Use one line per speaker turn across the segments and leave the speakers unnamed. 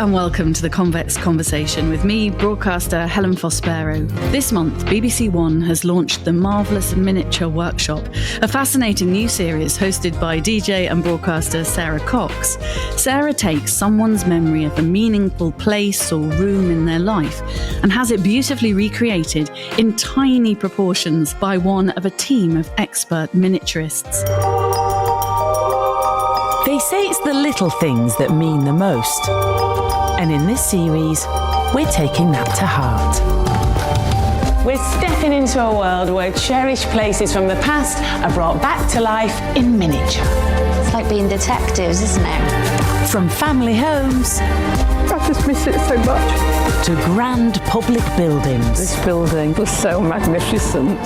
and welcome to the Convex Conversation with me, broadcaster Helen Fospero. This month, BBC One has launched the Marvellous Miniature Workshop, a fascinating new series hosted by DJ and broadcaster Sara Cox. Sara takes someone's memory of a meaningful place or room in their life and has it beautifully recreated in tiny proportions by one of a team of expert miniaturists.
They say it's the little things that mean the most. And in this series, we're taking that to heart.
We're stepping into a world where cherished places from the past are brought back to life in miniature.
It's like being detectives, isn't it?
From family homes...
I just miss it so much.
...to grand public buildings.
This building was so magnificent.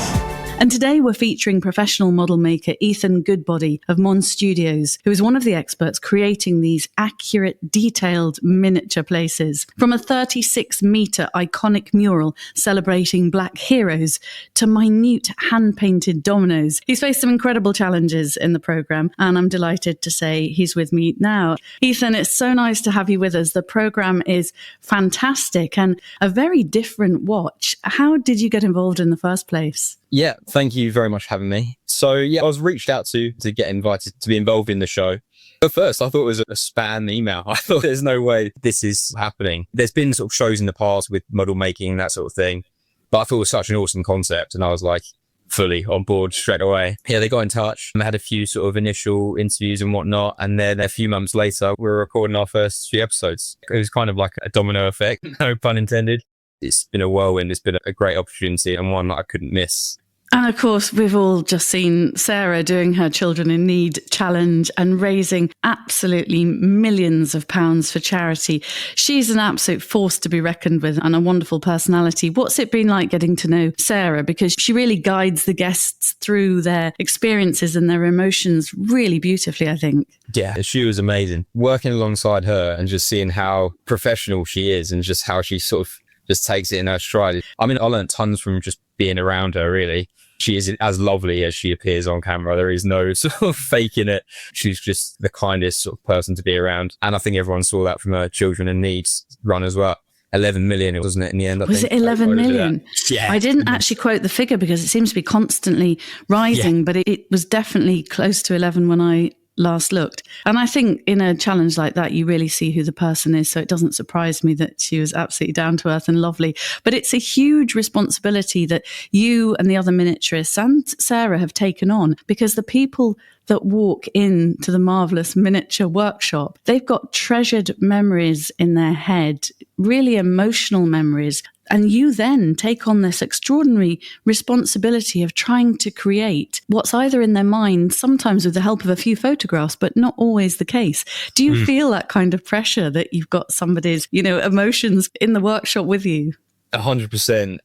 And today we're featuring professional model maker Ethan Goodbody of Mon Studios, who is one of the experts creating these accurate, detailed miniature places. From a 36-metre iconic mural celebrating black heroes to minute hand-painted dominoes. He's faced some incredible challenges in the programme, and I'm delighted to say he's with me now. Ethan, it's so nice to have you with us. The programme is fantastic and a very different watch. How did you get involved in the first place?
Yeah, thank you very much for having me. So I was reached out to get invited to be involved in the show. At first, I thought it was a spam email. I thought there's no way this is happening. There's been sort of shows in the past with model making, that sort of thing. But I thought it was such an awesome concept. And I was like fully on board straight away. Yeah, they got in touch and they had a few sort of initial interviews and whatnot. And then a few months later, we were recording our first few episodes. It was kind of like a domino effect, no pun intended. It's been a whirlwind. It's been a great opportunity and one that I couldn't miss.
And of course, we've all just seen Sara doing her Children in Need challenge and raising absolutely millions of pounds for charity. She's an absolute force to be reckoned with and a wonderful personality. What's it been like getting to know Sara? Because she really guides the guests through their experiences and their emotions really beautifully, I think.
Yeah, she was amazing. Working alongside her and just seeing how professional she is and just how she sort of just takes it in her stride. I mean, I learned tons from just being around her, really. She is as lovely as she appears on camera. There is no sort of faking it. She's just the kindest sort of person to be around. And I think everyone saw that from her Children in Need run as well. 11 million, wasn't it, in the end?
Was it 11 million?
Yeah.
I didn't actually quote the figure because it seems to be constantly rising, but it was definitely close to 11 when I last looked. And I think in a challenge like that, you really see who the person is. So it doesn't surprise me that she was absolutely down to earth and lovely. But it's a huge responsibility that you and the other miniaturists and Sara have taken on, because the people that walk into the Marvellous Miniature Workshop, they've got treasured memories in their head, really emotional memories. And you then take on this extraordinary responsibility of trying to create what's either in their mind, sometimes with the help of a few photographs, but not always the case. Do you feel that kind of pressure that you've got somebody's, emotions in the workshop with you?
100%.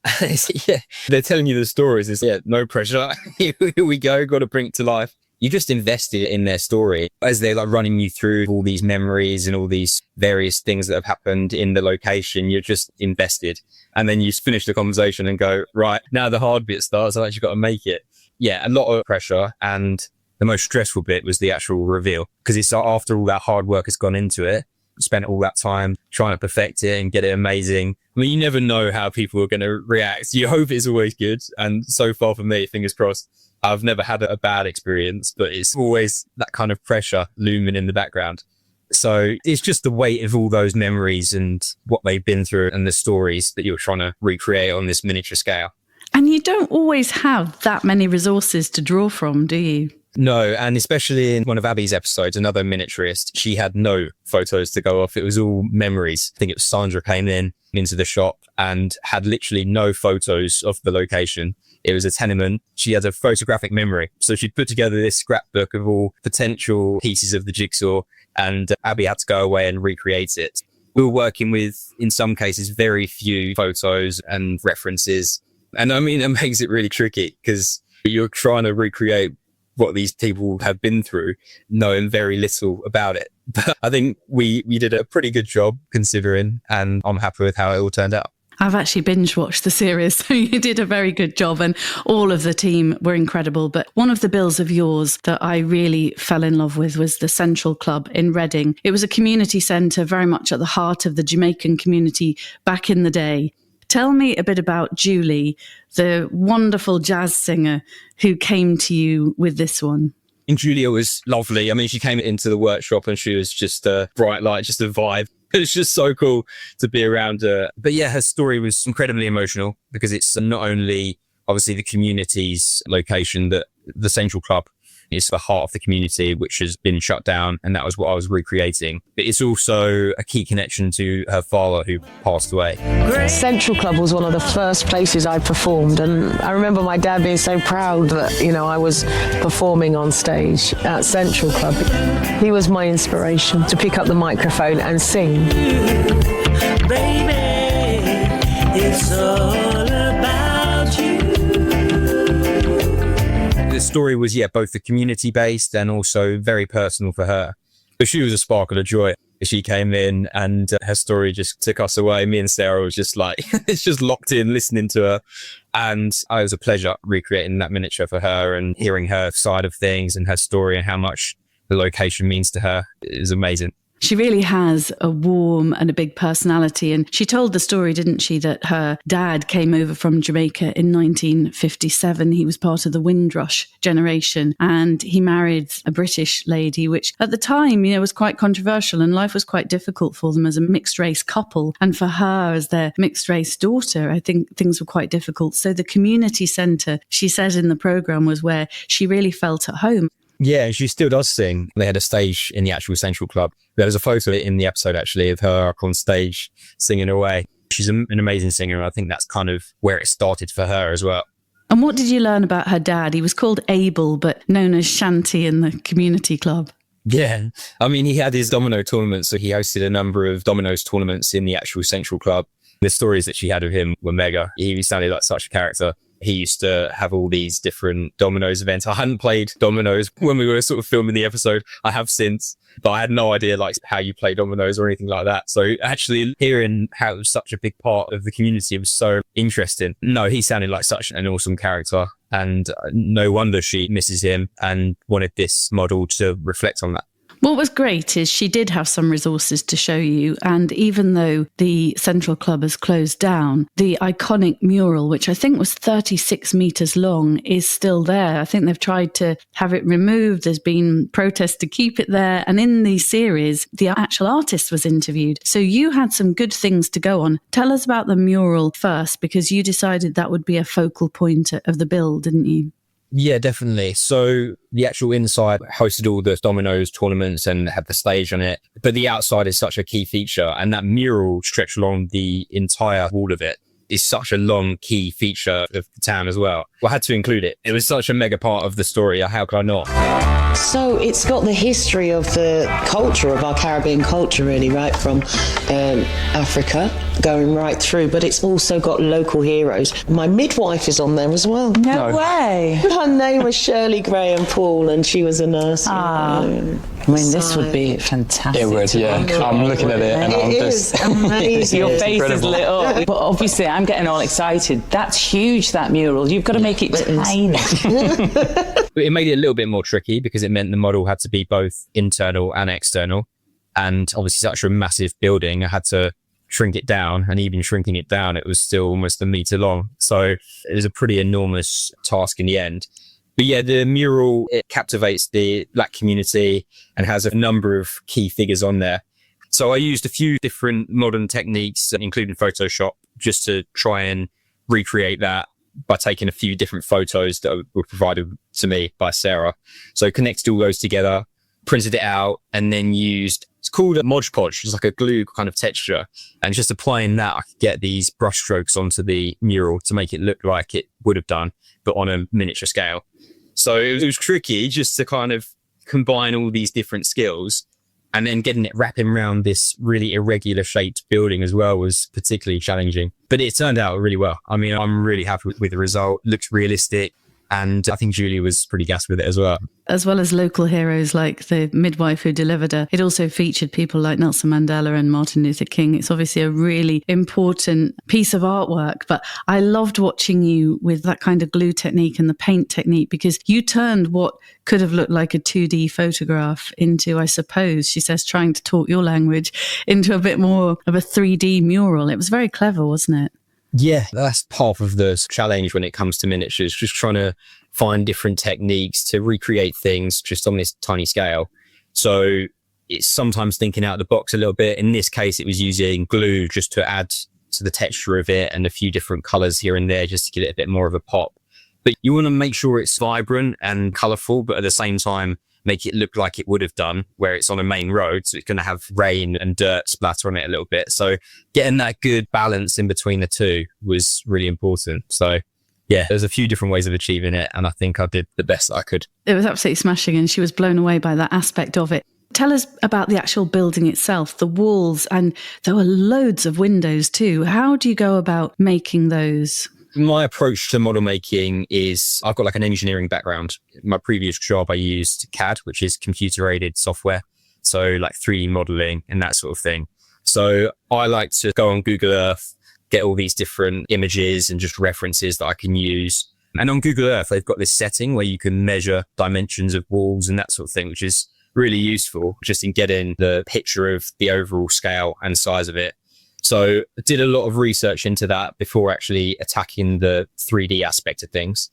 Yeah, they're telling you the stories. It's no pressure. Here we go. Got to bring it to life. You just invested in their story as they're like running you through all these memories and all these various things that have happened in the location. You're just invested. And then you finish the conversation and go, right, now the hard bit starts. I've actually got to make it. Yeah, a lot of pressure. And the most stressful bit was the actual reveal, because it's after all that hard work has gone into it, you spent all that time trying to perfect it and get it amazing. I mean, you never know how people are going to react. You hope it's always good. And so far for me, fingers crossed, I've never had a bad experience, but it's always that kind of pressure looming in the background. So it's just the weight of all those memories and what they've been through and the stories that you're trying to recreate on this miniature scale.
And you don't always have that many resources to draw from, do you?
No, and especially in one of Abby's episodes, another miniaturist, she had no photos to go off. It was all memories. I think it was Sandra came into the shop and had literally no photos of the location. It was a tenement. She had a photographic memory. So she'd put together this scrapbook of all potential pieces of the jigsaw, and Abby had to go away and recreate it. We were working with, in some cases, very few photos and references. And I mean, it makes it really tricky because you're trying to recreate what these people have been through, knowing very little about it. But I think we did a pretty good job considering, and I'm happy with how it all turned out.
I've actually binge watched the series, so you did a very good job, and all of the team were incredible. But one of the bills of yours that I really fell in love with was the Central Club in Reading. It was a community centre very much at the heart of the Jamaican community back in the day. Tell me a bit about Julie, the wonderful jazz singer who came to you with this one.
And Julia was lovely. I mean, she came into the workshop and she was just a bright light, just a vibe. It was just so cool to be around her. But yeah, her story was incredibly emotional because it's not only obviously the community's location, that the Central Club is the heart of the community, which has been shut down. And that was what I was recreating. But it's also a key connection to her father who passed away.
Central Club was one of the first places I performed. And I remember my dad being so proud that, you know, I was performing on stage at Central Club. He was my inspiration to pick up the microphone and sing.
Baby, it's all about you.
The story was, both the community-based and also very personal for her. But she was a sparkle of joy. She came in and her story just took us away. Me and Sarah was just like, it's just locked in, listening to her. And it was a pleasure recreating that miniature for her and hearing her side of things and her story and how much the location means to her. It was amazing.
She really has a warm and a big personality. And she told the story, didn't she, that her dad came over from Jamaica in 1957. He was part of the Windrush generation and he married a British lady, which at the time, you know, was quite controversial and life was quite difficult for them as a mixed race couple. And for her as their mixed race daughter, I think things were quite difficult. So the community centre, she said in the programme, was where she really felt at home.
Yeah, and she still does sing. They had a stage in the actual Central Club. There was a photo in the episode, actually, of her up on stage singing away. She's an amazing singer, and I think that's kind of where it started for her as well.
And what did you learn about her dad? He was called Abel, but known as Shanty in the community club.
Yeah, I mean, he had his domino tournaments, so he hosted a number of dominoes tournaments in the actual Central Club. The stories that she had of him were mega. He sounded like such a character. He used to have all these different dominoes events. I hadn't played dominoes when we were sort of filming the episode. I have since, but I had no idea like how you play dominoes or anything like that. So actually hearing how it was such a big part of the community was so interesting. No, he sounded like such an awesome character, and no wonder she misses him and wanted this model to reflect on that.
What was great is she did have some resources to show you, and even though the Central Club has closed down, the iconic mural, which I think was 36 metres long, is still there. I think they've tried to have it removed. There's been protests to keep it there. And in the series, the actual artist was interviewed. So you had some good things to go on. Tell us about the mural first, because you decided that would be a focal point of the build, didn't you?
Yeah, definitely. So the actual inside hosted all the dominoes tournaments and had the stage on it. But the outside is such a key feature. And that mural stretched along the entire wall of it is such a long key feature of the town as well. I had to include it. It was such a mega part of the story. How could I not?
So it's got the history of the culture, of our Caribbean culture, really, right from Africa, going right through, but it's also got local heroes. My midwife is on there as well.
No way.
Her name was Shirley Graham Paul, and she was a nurse.
I mean, this would be fantastic.
It would, yeah. I'm looking at it and I'm just...
amazing.
Your face is lit up. But obviously, I'm getting all excited. That's huge, that mural. You've got to make it tiny.
It made it a little bit more tricky because it meant the model had to be both internal and external. And obviously such a massive building, I had to shrink it down, and even shrinking it down, it was still almost a metre long. So it was a pretty enormous task in the end. But yeah, the mural, it captivates the Black community and has a number of key figures on there. So I used a few different modern techniques, including Photoshop, just to try and recreate that by taking a few different photos that were provided to me by Sarah. So connected all those together, printed it out, and then used, it's called a Mod Podge, it's like a glue kind of texture. And just applying that, I could get these brush strokes onto the mural to make it look like it would have done, but on a miniature scale. So it was tricky just to kind of combine all these different skills, and then getting it wrapping around this really irregular shaped building as well was particularly challenging. But it turned out really well. I mean, I'm really happy with the result. It looks realistic. And I think Julie was pretty gassed with it as well.
As well as local heroes like the midwife who delivered her, it also featured people like Nelson Mandela and Martin Luther King. It's obviously a really important piece of artwork, but I loved watching you with that kind of glue technique and the paint technique, because you turned what could have looked like a 2D photograph into, I suppose, she says, trying to talk your language, into a bit more of a 3D mural. It was very clever, wasn't it?
Yeah, that's part of the challenge when it comes to miniatures, just trying to find different techniques to recreate things just on this tiny scale. So it's sometimes thinking out of the box a little bit. In this case, it was using glue just to add to the texture of it and a few different colors here and there just to get it a bit more of a pop. But you want to make sure it's vibrant and colorful, but at the same time, make it look like it would have done where it's on a main road. So it's going to have rain and dirt splatter on it a little bit. So getting that good balance in between the two was really important. So yeah, there's a few different ways of achieving it. And I think I did the best that I could.
It was absolutely smashing, and she was blown away by that aspect of it. Tell us about the actual building itself, the walls, and there were loads of windows too. How do you go about making those?
My approach to model making is I've got like an engineering background. My previous job, I used CAD, which is computer aided software. So like 3D modeling and that sort of thing. So I like to go on Google Earth, get all these different images and just references that I can use. And on Google Earth, they've got this setting where you can measure dimensions of walls and that sort of thing, which is really useful just in getting the picture of the overall scale and size of it. So I did a lot of research into that before actually attacking the 3D aspect of things.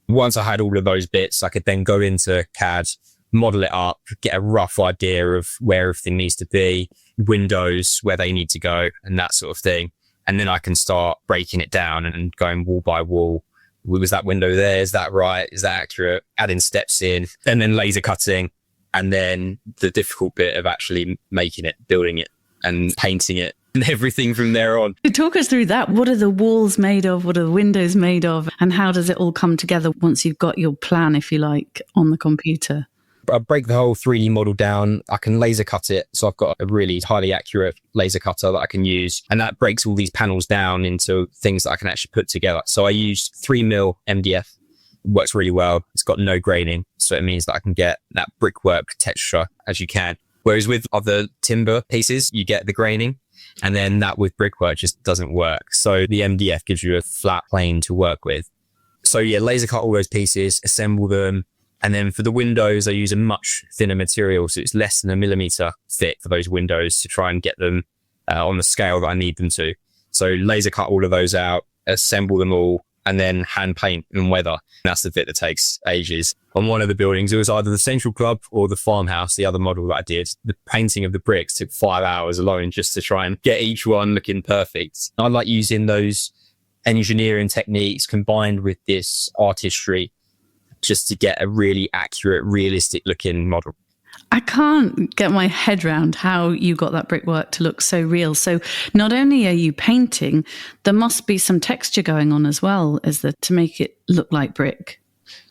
Once I had all of those bits, I could then go into CAD, model it up, get a rough idea of where everything needs to be, windows, where they need to go, and that sort of thing. And then I can start breaking it down and going wall by wall. Was that window there? Is that right? Is that accurate? Adding steps in, and then laser cutting. And then the difficult bit of actually making it, building it and painting it and everything from there on.
Talk us through that. What are the walls made of? What are the windows made of? And how does it all come together once you've got your plan, if you like, on the computer?
I break the whole 3D model down. I can laser cut it. So I've got a really highly accurate laser cutter that I can use. And that breaks all these panels down into things that I can actually put together. So I used 3mm MDF. Works really well. It's got no graining. So it means that I can get that brickwork texture as you can. Whereas with other timber pieces, you get the graining. And then that with brickwork just doesn't work. So the MDF gives you a flat plane to work with. So yeah, laser cut all those pieces, assemble them. And then for the windows, I use a much thinner material. So it's less than 1 millimeter thick for those windows to try and get them on the scale that I need them to. So laser cut all of those out, assemble them all, and then hand paint and weather. That's the bit that takes ages. On one of the buildings, it was either the Central Club or the farmhouse, the other model that I did. The painting of the bricks took 5 hours alone just to try and get each one looking perfect. I like using those engineering techniques combined with this artistry just to get a really accurate, realistic looking model.
I can't get my head around how you got that brickwork to look so real. So not only are you painting, there must be some texture going on as well as to make it look like brick.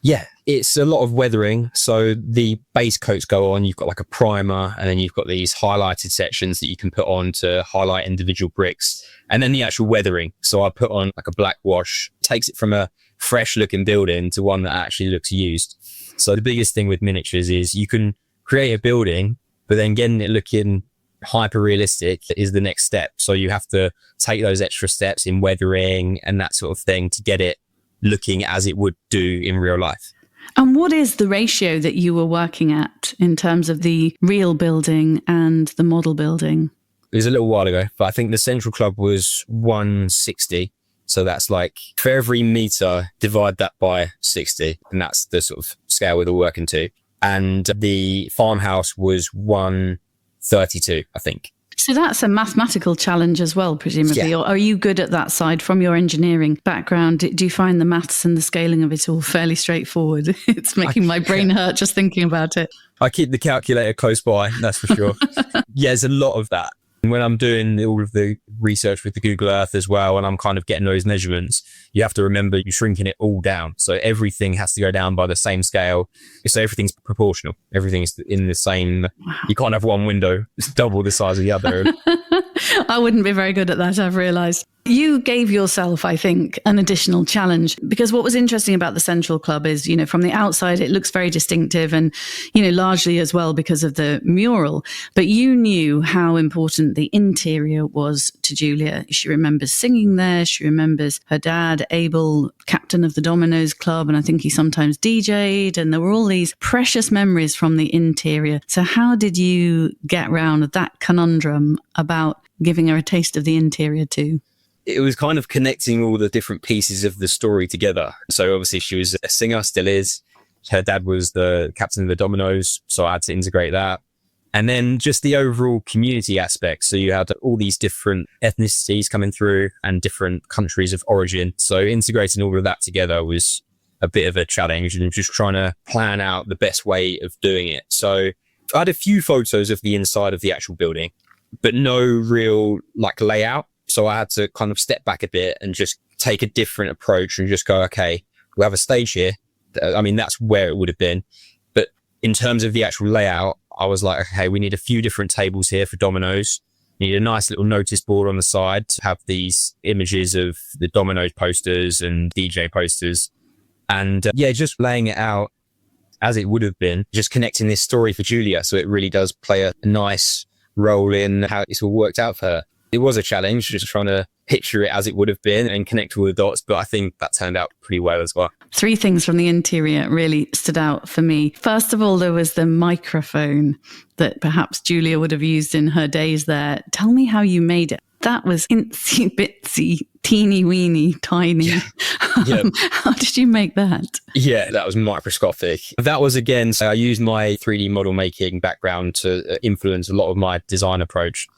Yeah, it's a lot of weathering. So the base coats go on, you've got like a primer, and then you've got these highlighted sections that you can put on to highlight individual bricks. And then the actual weathering. So I put on like a black wash, takes it from a fresh looking building to one that actually looks used. So the biggest thing with miniatures is you can create a building, but then getting it looking hyper realistic is the next step. So you have to take those extra steps in weathering and that sort of thing to get it looking as it would do in real life.
And what is the ratio that you were working at in terms of the real building and the model building?
It was a little while ago, but I think the Central Club was 160. So that's like for every meter, divide that by 60. And that's the sort of scale we're all working to. And the farmhouse was 132, I think.
So that's a mathematical challenge as well, presumably.
Yeah.
Or are you good at that side from your engineering background? Do you find the maths and the scaling of it all fairly straightforward? It's making my brain hurt just thinking about it.
I keep the calculator close by, that's for sure. Yeah, there's a lot of that. When I'm doing all of the research with the Google Earth as well, and I'm kind of getting those measurements, you have to remember you're shrinking it all down. So everything has to go down by the same scale. So everything's proportional. Everything's in the same. Wow. You can't have one window double the size of the other.
I wouldn't be very good at that, I've realised. You gave yourself, I think, an additional challenge, because what was interesting about the Central Club is, from the outside, it looks very distinctive and, largely as well because of the mural. But you knew how important the interior was to Julia. She remembers singing there. She remembers her dad, Abel, captain of the Dominoes Club. And I think he sometimes DJ'd. And there were all these precious memories from the interior. So how did you get round that conundrum about giving her a taste of the interior too?
It was kind of connecting all the different pieces of the story together. So obviously she was a singer, still is. Her dad was the captain of the Dominoes, so I had to integrate that. And then just the overall community aspect. So you had all these different ethnicities coming through and different countries of origin. So integrating all of that together was a bit of a challenge and just trying to plan out the best way of doing it. So I had a few photos of the inside of the actual building, but no real layout. So I had to kind of step back a bit and just take a different approach and just go, okay, we have a stage here. I mean, that's where it would have been. But in terms of the actual layout, I was like, okay, we need a few different tables here for dominoes. We need a nice little notice board on the side to have these images of the Dominoes posters and DJ posters. And just laying it out as it would have been, just connecting this story for Julia. So it really does play a nice role in how it's all worked out for her. It was a challenge, just trying to picture it as it would have been and connect all the dots, but I think that turned out pretty well as well.
3 things from the interior really stood out for me. First of all, there was the microphone that perhaps Julia would have used in her days there. Tell me how you made it. That was itsy bitsy, teeny weeny, tiny.
Yeah.
How did you make that?
Yeah, that was microscopic. That was, again, so I used my 3D model making background to influence a lot of my design approach.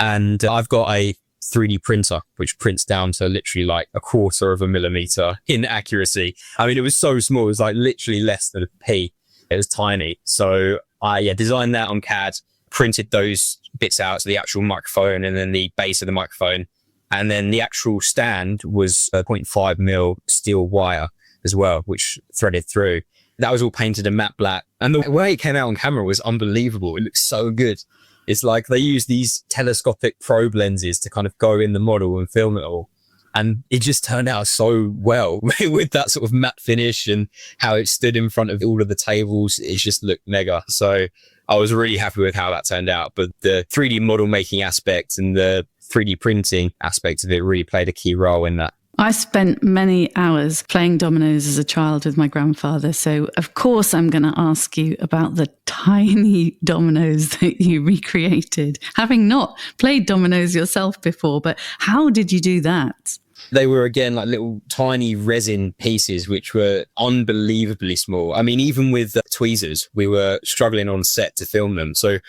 And I've got a 3D printer, which prints down to literally 1/4 of a millimeter in accuracy. I mean, it was so small. It was literally less than a pea. It was tiny. So I designed that on CAD, printed those bits out, so the actual microphone and then the base of the microphone. And then the actual stand was a 0.5mm steel wire as well, which threaded through. That was all painted in matte black. And the way it came out on camera was unbelievable. It looked so good. It's like they use these telescopic probe lenses to kind of go in the model and film it all. And it just turned out so well with that sort of matte finish and how it stood in front of all of the tables. It just looked mega. So I was really happy with how that turned out. But the 3D model making aspect and the 3D printing aspect of it really played a key role in that.
I spent many hours playing dominoes as a child with my grandfather. So, of course, I'm going to ask you about the tiny dominoes that you recreated, having not played dominoes yourself before. But how did you do that?
They were, again, little tiny resin pieces, which were unbelievably small. I mean, even with tweezers, we were struggling on set to film them. So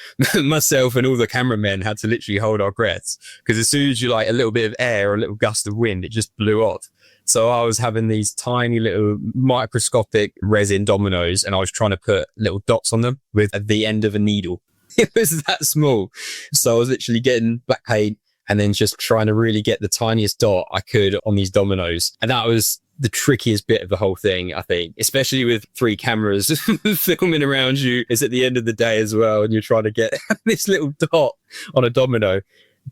myself and all the cameramen had to literally hold our breaths, because as soon as you a little bit of air or a little gust of wind, it just blew off. So I was having these tiny little microscopic resin dominoes, and I was trying to put little dots on them with the end of a needle. It was that small. So I was literally getting black paint and then just trying to really get the tiniest dot I could on these dominoes. And that was the trickiest bit of the whole thing, I think, especially with 3 cameras filming around you. It's at the end of the day as well, and you're trying to get this little dot on a domino.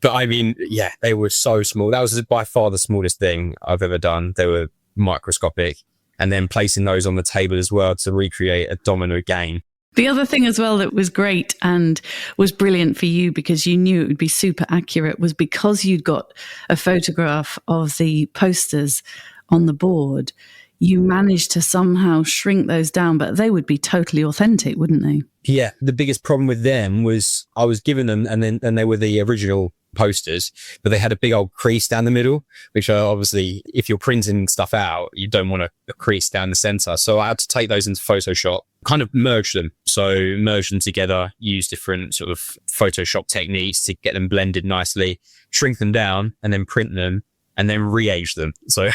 But I mean, yeah, they were so small. That was by far the smallest thing I've ever done. They were microscopic. And then placing those on the table as well to recreate a domino game.
The other thing as well that was great and was brilliant for you, because you knew it would be super accurate, was because you'd got a photograph of the posters on the board, you managed to somehow shrink those down, but they would be totally authentic, wouldn't they?
Yeah. The biggest problem with them was I was given them and they were the original posters, but they had a big old crease down the middle, which are obviously, if you're printing stuff out, you don't want a crease down the center. So I had to take those into Photoshop, kind of merge them. So merge them together, use different sort of Photoshop techniques to get them blended nicely, shrink them down and then print them and then re-age them. So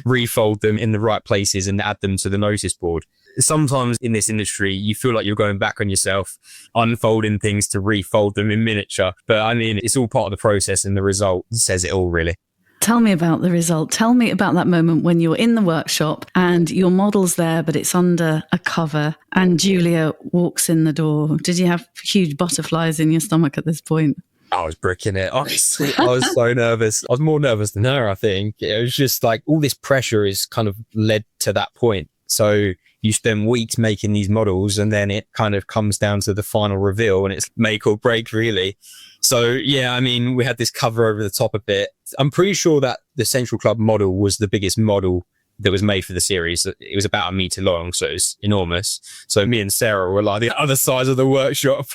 refold them in the right places and add them to the notice board. Sometimes in this industry, you feel like you're going back on yourself, unfolding things to refold them in miniature. But I mean, it's all part of the process and the result says it all, really.
Tell me about the result. Tell me about that moment when you're in the workshop and your model's there, but it's under a cover and Julia walks in the door. Did you have huge butterflies in your stomach at this point?
I was bricking it. Honestly, I was so nervous. I was more nervous than her, I think. It was just like all this pressure is kind of led to that point. So you spend weeks making these models and then it kind of comes down to the final reveal and it's make or break, really. So yeah, I mean, we had this cover over the top of it. I'm pretty sure that the Central Club model was the biggest model that was made for the series. It was about 1 meter long, so it's enormous. So me and Sarah were like the other sides of the workshop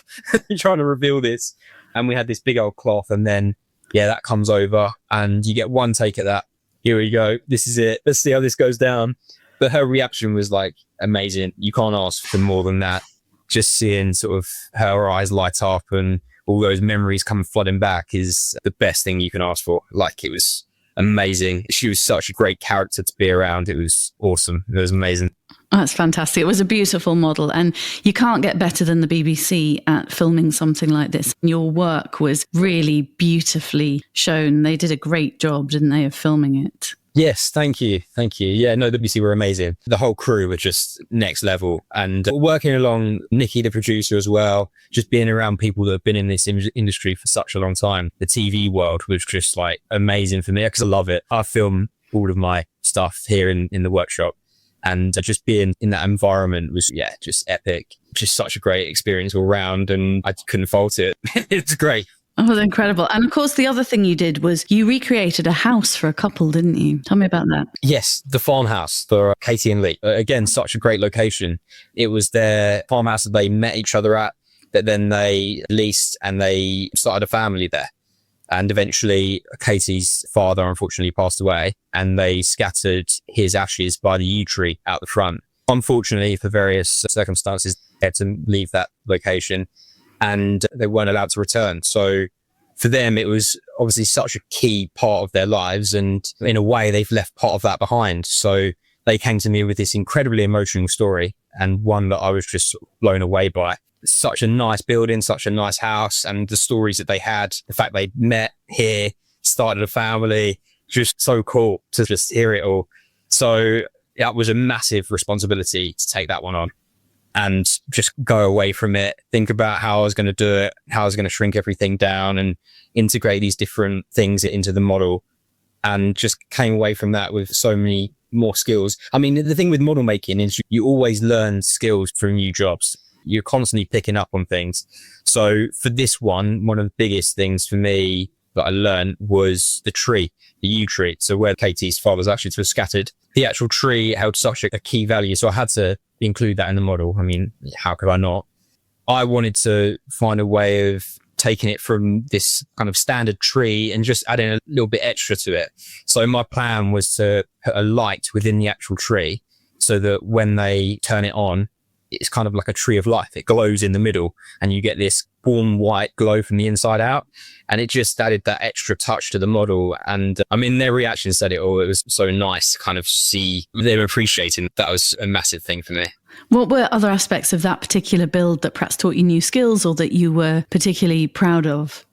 trying to reveal this. And we had this big old cloth, and then, yeah, that comes over and you get one take at that. Here we go. This is it. Let's see how this goes down. But her reaction was like amazing. You can't ask for more than that. Just seeing sort of her eyes light up and all those memories come flooding back is the best thing you can ask for. Like, it was amazing. She was such a great character to be around. It was awesome. It was amazing.
That's fantastic. It was a beautiful model, and you can't get better than the BBC at filming something like this. Your work was really beautifully shown. They did a great job, didn't they, of filming it?
Yes, thank you. Thank you. Yeah, no, the BBC were amazing. The whole crew were just next level. And working along Nikki, the producer, as well, just being around people that have been in this industry for such a long time. The TV world was just like amazing for me because I love it. I film all of my stuff here in the workshop. And just being in that environment was, yeah, just epic. Just such a great experience all round, and I couldn't fault it. It's great.
Oh, that's incredible. And of course, the other thing you did was you recreated a house for a couple, didn't you? Tell me about that.
Yes, the farmhouse for Katie and Lee. Again, such a great location. It was their farmhouse that they met each other at, that then they leased and they started a family there. And eventually Katie's father unfortunately passed away and they scattered his ashes by the yew tree out the front. Unfortunately, for various circumstances, they had to leave that location and they weren't allowed to return. So for them, it was obviously such a key part of their lives. And in a way, they've left part of that behind. So they came to me with this incredibly emotional story, and one that I was just blown away by. Such a nice building, such a nice house, and the stories that they had, the fact they met here, started a family, just so cool to just hear it all. So that was a massive responsibility to take that one on and just go away from it, think about how I was going to do it, how I was going to shrink everything down and integrate these different things into the model, and just came away from that with so many more skills. I mean, the thing with model making is you always learn skills from new jobs. You're constantly picking up on things. So for this one of the biggest things for me that I learned was the tree, the yew tree. So where Katie's father's ashes were scattered, the actual tree held such a key value. So I had to include that in the model. I mean, how could I not? I wanted to find a way of taking it from this kind of standard tree and just adding a little bit extra to it. So my plan was to put a light within the actual tree so that when they turn it on, it's kind of like a tree of life. It glows in the middle and you get this warm white glow from the inside out. And it just added that extra touch to the model. And I mean, their reaction said it all. It was so nice to kind of see them appreciating. That was a massive thing for me.
What were other aspects of that particular build that perhaps taught you new skills or that you were particularly proud of?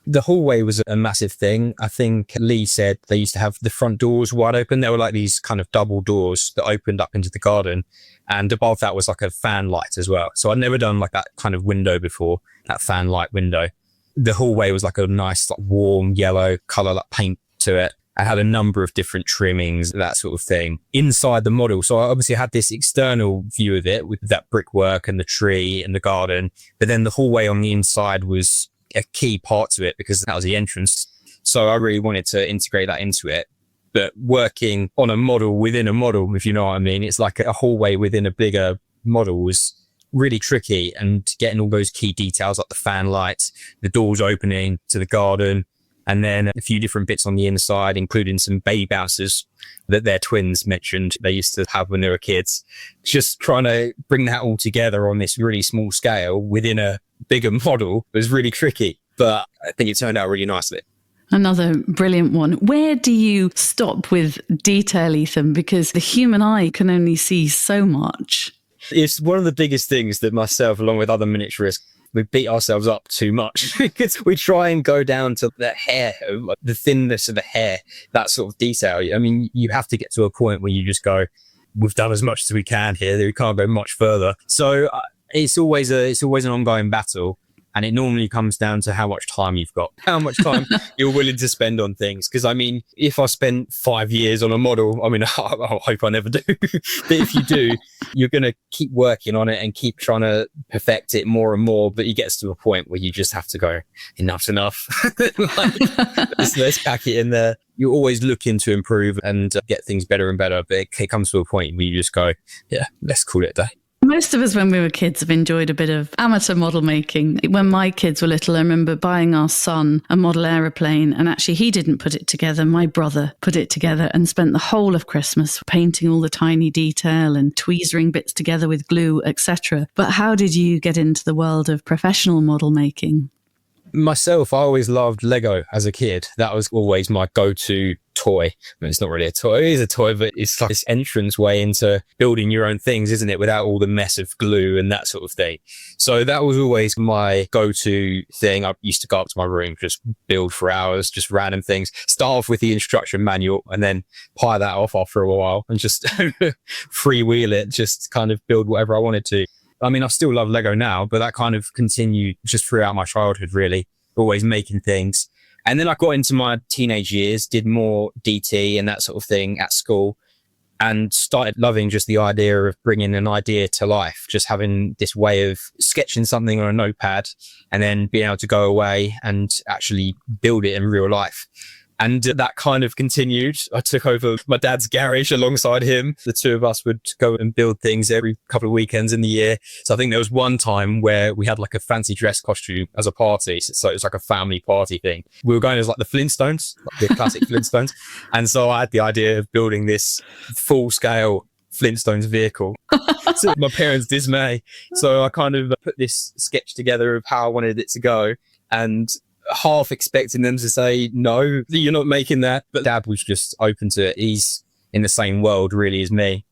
The hallway was a massive thing. I think Lee said they used to have the front doors wide open. There were like these kind of double doors that opened up into the garden. And above that was like a fan light as well. So I'd never done like that kind of window before, that fan light window. The hallway was like a nice, like warm yellow color, like paint to it. I had a number of different trimmings, that sort of thing inside the model. So I obviously had this external view of it with that brickwork and the tree and the garden. But then the hallway on the inside was a key part to it because that was the entrance. So I really wanted to integrate that into it. But working on a model within a model, if you know what I mean, it's like a hallway within a bigger model was really tricky, and getting all those key details like the fan lights, the doors opening to the garden, and then a few different bits on the inside, including some baby bouncers that their twins mentioned they used to have when they were kids. Just trying to bring that all together on this really small scale within a bigger model was really tricky, but I think it turned out really nicely.
Another brilliant one. Where do you stop with detail, Ethan? Because the human eye can only see so much.
It's one of the biggest things that myself, along with other miniaturists, we beat ourselves up too much because we try and go down to the hair, like the thinness of the hair, that sort of detail. I mean, you have to get to a point where you just go, we've done as much as we can here. We can't go much further. So it's always an ongoing battle. And it normally comes down to how much time you've got, how much time you're willing to spend on things. Because I mean, if I spent 5 years on a model, I mean, I hope I never do. But if you do, you're going to keep working on it and keep trying to perfect it more and more. But it gets to a point where you just have to go, enough's enough. Let's pack it in there. You're always looking to improve and get things better and better. But it comes to a point where you just go, yeah, let's call it a day.
Most of us, when we were kids, have enjoyed a bit of amateur model making. When my kids were little, I remember buying our son a model aeroplane, and actually he didn't put it together. My brother put it together and spent the whole of Christmas painting all the tiny detail and tweezering bits together with glue, etc. But how did you get into the world of professional model making?
Myself, I always loved Lego as a kid. That was always my go-to toy. I mean, it's not really a toy. It is a toy, but it's like this entrance way into building your own things, isn't it? Without all the mess of glue and that sort of thing. So that was always my go-to thing. I used to go up to my room, just build for hours, just random things. Start off with the instruction manual and then pie that off after a while and just freewheel it, just kind of build whatever I wanted to. I mean, I still love Lego now, but that kind of continued just throughout my childhood, really, always making things. And then I got into my teenage years, did more DT and that sort of thing at school, and started loving just the idea of bringing an idea to life, just having this way of sketching something on a notepad and then being able to go away and actually build it in real life. And that kind of continued. I took over my dad's garage alongside him. The two of us would go and build things every couple of weekends in the year. So I think there was one time where we had like a fancy dress costume as a party. So it was like a family party thing. We were going as like the Flintstones, like the classic Flintstones. And so I had the idea of building this full scale Flintstones vehicle. To my parents' dismay. So I kind of put this sketch together of how I wanted it to go, and half expecting them to say, no, you're not making that. But Dad was just open to it. He's in the same world really as me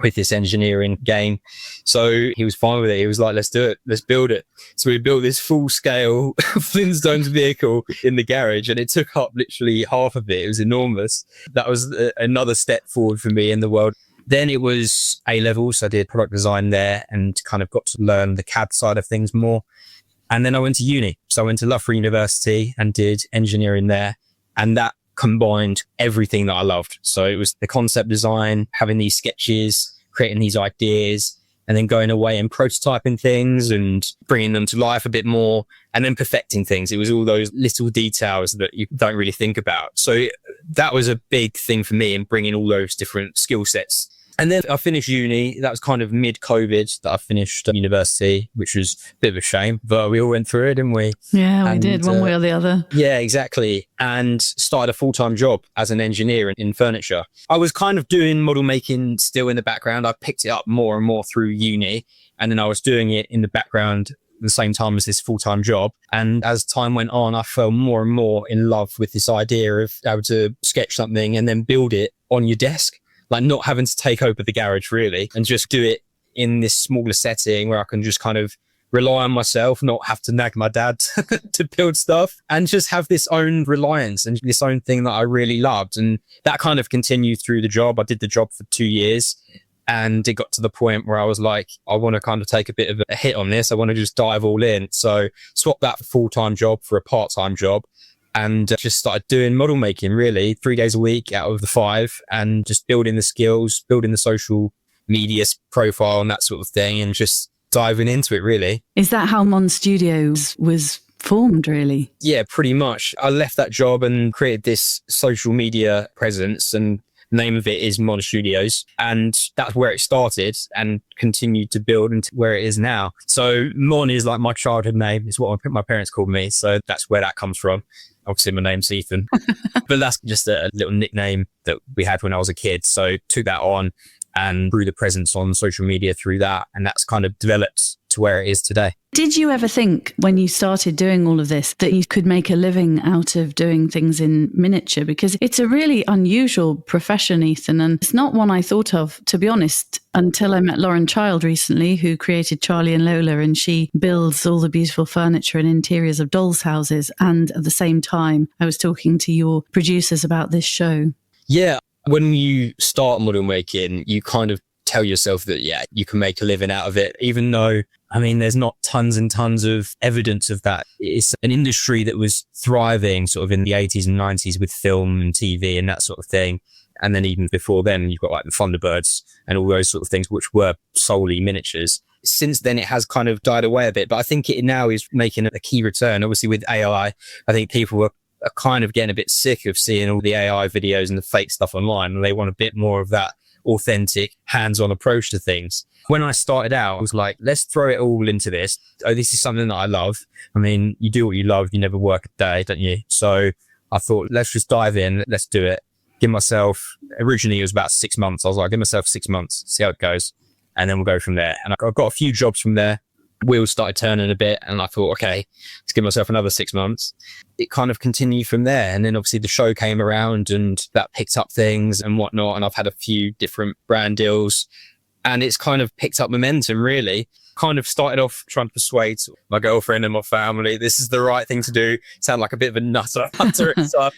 with this engineering game. So he was fine with it. He was like, let's do it. Let's build it. So we built this full scale Flintstones vehicle in the garage, and it took up literally half of it. It was enormous. That was another step forward for me in the world. Then it was A-levels. I did product design there and kind of got to learn the CAD side of things more. And then I went to uni. So I went to Loughborough University and did engineering there. And that combined everything that I loved. So it was the concept design, having these sketches, creating these ideas, and then going away and prototyping things and bringing them to life a bit more, and then perfecting things. It was all those little details that you don't really think about. So that was a big thing for me in bringing all those different skill sets. And then I finished uni. That was kind of mid-COVID that I finished university, which was a bit of a shame, but we all went through it, didn't we?
Yeah, we did, one way or the other.
Yeah, exactly. And started a full-time job as an engineer in furniture. I was kind of doing model making still in the background. I picked it up more and more through uni, and then I was doing it in the background at the same time as this full-time job. And as time went on, I fell more and more in love with this idea of able to sketch something and then build it on your desk. Like not having to take over the garage really, and just do it in this smaller setting where I can just kind of rely on myself, not have to nag my dad to build stuff, and just have this own reliance and this own thing that I really loved. And that kind of continued through the job. I did the job for 2 years, and it got to the point where I was like, I want to kind of take a bit of a hit on this. I want to just dive all in. So swap that full-time job for a part-time job. And just started doing model making really 3 days a week out of the 5, and just building the skills, building the social media profile and that sort of thing, and just diving into it really.
Is that how Mon Studios was formed really?
Yeah, pretty much. I left that job and created this social media presence, and the name of it is Mon Studios. And that's where it started and continued to build into where it is now. So Mon is like my childhood name. It's what my parents called me. So that's where that comes from. Obviously, my name's Ethan, but that's just a little nickname that we had when I was a kid. So took that on and grew the presence on social media through that. And that's kind of developed to where it is today.
Did you ever think when you started doing all of this that you could make a living out of doing things in miniature? Because it's a really unusual profession, Ethan, and it's not one I thought of, to be honest, until I met Lauren Child recently, who created Charlie and Lola, and she builds all the beautiful furniture and interiors of dolls' houses. And at the same time, I was talking to your producers about this show.
Yeah. When you start model making, you kind of tell yourself that, yeah, you can make a living out of it, even though, I mean, there's not tons and tons of evidence of that. It's an industry that was thriving sort of in the 80s and 90s with film and TV and that sort of thing. And then even before then, you've got like the Thunderbirds and all those sort of things, which were solely miniatures. Since then, it has kind of died away a bit, but I think it now is making a key return. Obviously with AI, I think people are kind of getting a bit sick of seeing all the AI videos and the fake stuff online, and they want a bit more of that authentic, hands-on approach to things. When I started out, I was like, let's throw it all into this. Oh, this is something that I love. I mean, you do what you love, you never work a day, don't you? So I thought, let's just dive in, let's do it. Give myself, originally it was about 6 months. I was like, give myself 6 months, see how it goes. And then we'll go from there. And I got a few jobs from there. Wheels started turning a bit, and I thought, okay, let's give myself another 6 months. It kind of continued from there. And then obviously the show came around and that picked up things and whatnot. And I've had a few different brand deals, and it's kind of picked up momentum, really. Kind of started off trying to persuade my girlfriend and my family, this is the right thing to do. Sound like a bit of a nutter and stuff.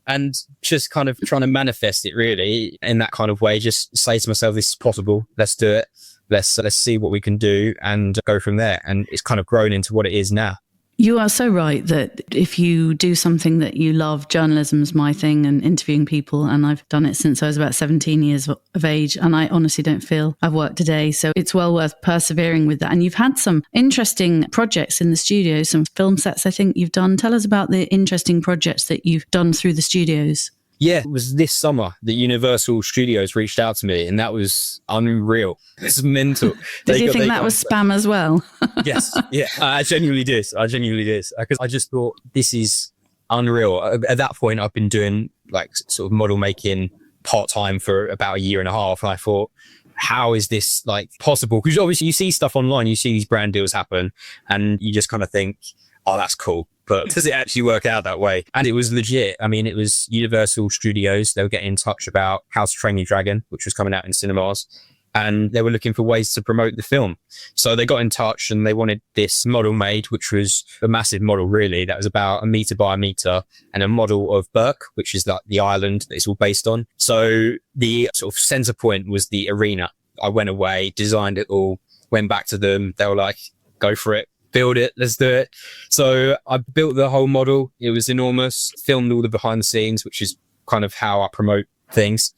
And just kind of trying to manifest it really in that kind of way. Just say to myself, this is possible. Let's do it. Let's see what we can do and go from there. And it's kind of grown into what it is now.
You are so right that if you do something that you love, journalism's my thing and interviewing people, and I've done it since I was about 17 years of age, and I honestly don't feel I've worked a day. So it's well worth persevering with that. And you've had some interesting projects in the studio, some film sets I think you've done. Tell us about the interesting projects that you've done through the studios.
Yeah, it was this summer that Universal Studios reached out to me, and that was unreal. It's mental.
Did you think that was spam as well?
Yes, yeah, I genuinely did. Because I just thought, this is unreal. At that point, I've been doing like sort of model making part-time for about a year and a half. And I thought, how is this like possible? Because obviously you see stuff online, you see these brand deals happen, and you just kind of think, oh, that's cool. But does it actually work out that way? And it was legit. I mean, it was Universal Studios. They were getting in touch about How to Train Your Dragon, which was coming out in cinemas. And they were looking for ways to promote the film. So they got in touch and they wanted this model made, which was a massive model, really. That was about 1 meter by 1 meter, and a model of Berk, which is like the island that it's all based on. So the sort of center point was the arena. I went away, designed it all, went back to them. They were like, go for it. Build it, let's do it. So I built the whole model. It was enormous, filmed all the behind the scenes, which is kind of how I promote things,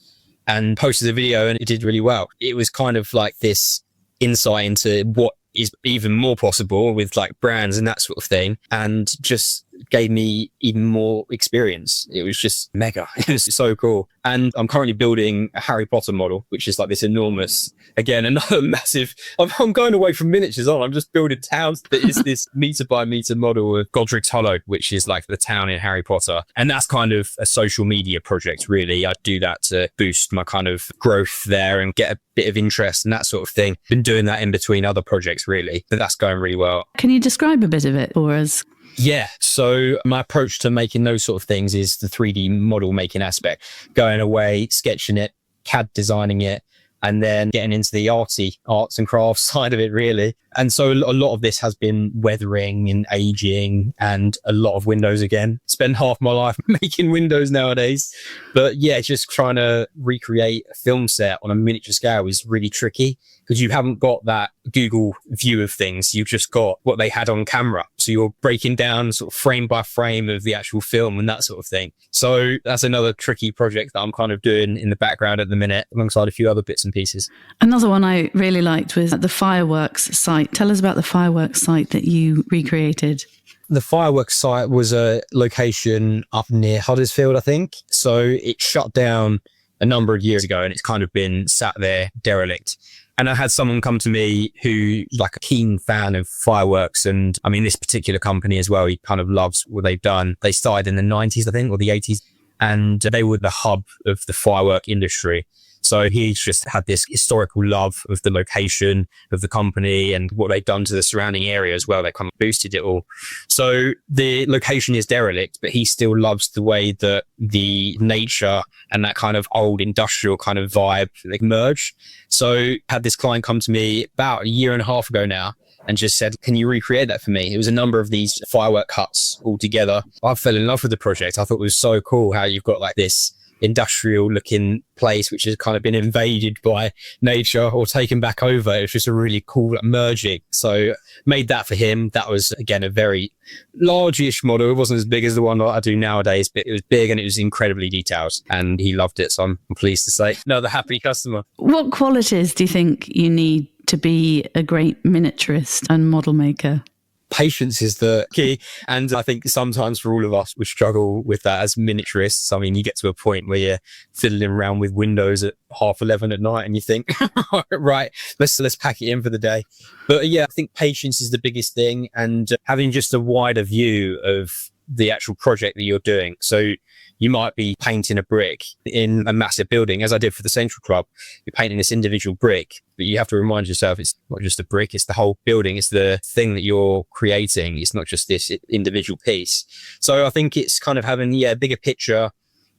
and posted a video, and it did really well. It was kind of like this insight into what is even more possible with like brands and that sort of thing, and just gave me even more experience. It was just mega. It was so cool. And I'm currently building a Harry Potter model, which is like this enormous, again, another massive, I'm going away from miniatures on. I'm just building towns. That is this meter by meter model of Godric's Hollow, which is like the town in Harry Potter. And that's kind of a social media project, really. I do that to boost my kind of growth there and get a bit of interest and that sort of thing. Been doing that in between other projects, really, but that's going really well.
Can you describe a bit of it for us?
Yeah. So my approach to making those sort of things is the 3D model making aspect, going away, sketching it, CAD designing it, and then getting into the arts and crafts side of it, really. And so a lot of this has been weathering and aging and a lot of windows again. Spend half my life making windows nowadays. But yeah, just trying to recreate a film set on a miniature scale is really tricky because you haven't got that Google view of things. You've just got what they had on camera. So you're breaking down sort of frame by frame of the actual film and that sort of thing. So that's another tricky project that I'm kind of doing in the background at the minute, alongside a few other bits and pieces.
Another one I really liked was the fireworks site. Tell us about the fireworks site that you recreated.
The fireworks site was a location up near Huddersfield, I think. So it shut down a number of years ago and it's kind of been sat there derelict. And I had someone come to me who like a keen fan of fireworks. And I mean, this particular company as well, he kind of loves what they've done. They started in the 90s, I think, or the 80s. And they were the hub of the firework industry. So he's just had this historical love of the location of the company and what they've done to the surrounding area as well. They kind of boosted it all. So the location is derelict, but he still loves the way that the nature and that kind of old industrial kind of vibe, they merge. So had this client come to me about a year and a half ago now and just said, can you recreate that for me? It was a number of these firework huts all together. I fell in love with the project. I thought it was so cool how you've got like this industrial looking place which has kind of been invaded by nature or taken back over. It was just a really cool merging. So made that for him. That was, again, a very large-ish model. It wasn't as big as the one that I do nowadays, but it was big and it was incredibly detailed, and he loved it. So I'm pleased to say another happy customer.
What qualities do you think you need to be a great miniaturist and model maker?
Patience is the key. And I think sometimes for all of us, we struggle with that as miniaturists. I mean, you get to a point where you're fiddling around with windows at 11:30 at night and you think, right, let's pack it in for the day. But yeah, I think patience is the biggest thing, and having just a wider view of the actual project that you're doing. So you might be painting a brick in a massive building, as I did for the Central Club. You're painting this individual brick, but you have to remind yourself it's not just a brick, it's the whole building. It's the thing that you're creating. It's not just this individual piece. So I think it's kind of having, a bigger picture,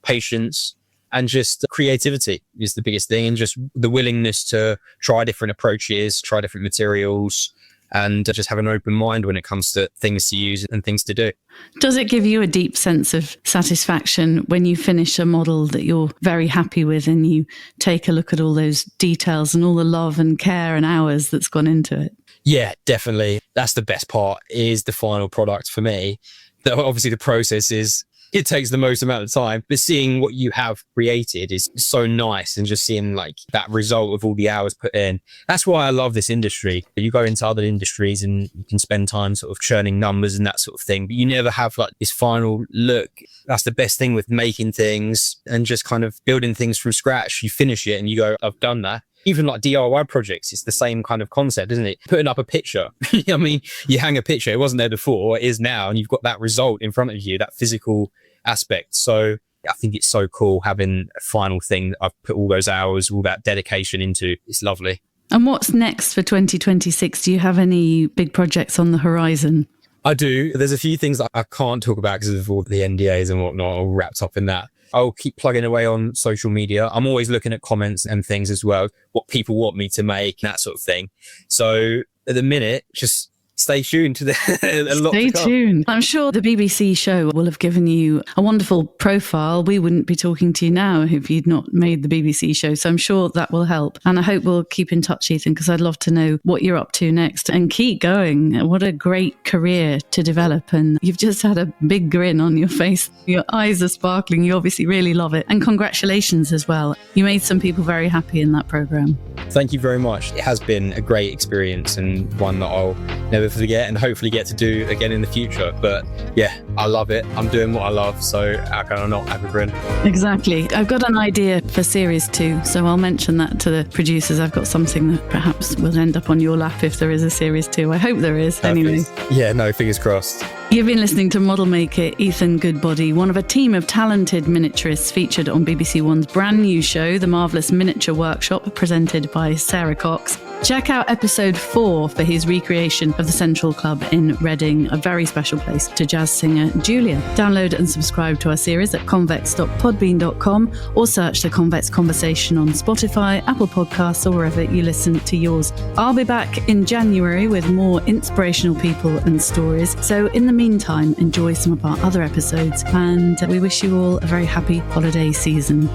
patience, and just creativity is the biggest thing. And just the willingness to try different approaches, try different materials, and just have an open mind when it comes to things to use and things to do.
Does it give you a deep sense of satisfaction when you finish a model that you're very happy with and you take a look at all those details and all the love and care and hours that's gone into it?
Yeah, definitely. That's the best part, is the final product for me. Obviously the process it takes the most amount of time, but seeing what you have created is so nice, and just seeing like that result of all the hours put in. That's why I love this industry. You go into other industries and you can spend time sort of churning numbers and that sort of thing, but you never have like this final look. That's the best thing with making things and just kind of building things from scratch. You finish it and you go, I've done that. Even like DIY projects, it's the same kind of concept, isn't it? Putting up a picture. I mean, you hang a picture, it wasn't there before, it is now, and you've got that result in front of you, that physical aspect. So I think it's so cool having a final thing that I've put all those hours, all that dedication into. It's lovely. And
what's next for 2026? Do you have any big projects on the horizon?
I do. There's a few things that I can't talk about because of all the NDAs and whatnot, all wrapped up in that. I'll keep plugging away on social media. I'm always looking at comments and things as well, what people want me to make, that sort of thing. So at the minute, just stay tuned to
Stay tuned. I'm sure the BBC show will have given you a wonderful profile. We wouldn't be talking to you now if you'd not made the BBC show. So I'm sure that will help. And I hope we'll keep in touch, Ethan, because I'd love to know what you're up to next, and keep going. What a great career to develop. And you've just had a big grin on your face. Your eyes are sparkling. You obviously really love it. And congratulations as well. You made some people very happy in that programme.
Thank you very much. It has been a great experience, and one that I'll never forget and hopefully get to do again in the future. But yeah, I love it. I'm doing what I love, so how can I not have a grin?
Exactly. I've got an idea for series 2, so I'll mention that to the producers. I've got something that perhaps will end up on your lap if there is a series 2. I hope there is.
Perfect.
Anyway.
Yeah, no, fingers crossed.
You've been listening to model maker Ethan Goodbody, one of a team of talented miniaturists featured on BBC One's brand new show, The Marvellous Miniature Workshop, presented by Sara Cox. Check out episode 4 for his recreation of the Central Club in Reading, a very special place to jazz singer Julia. Download and subscribe to our series at convex.podbean.com, or search The Convex Conversation on Spotify, Apple Podcasts, or wherever you listen to yours. I'll be back in January with more inspirational people and stories. So in the meantime, enjoy some of our other episodes, and we wish you all a very happy holiday season.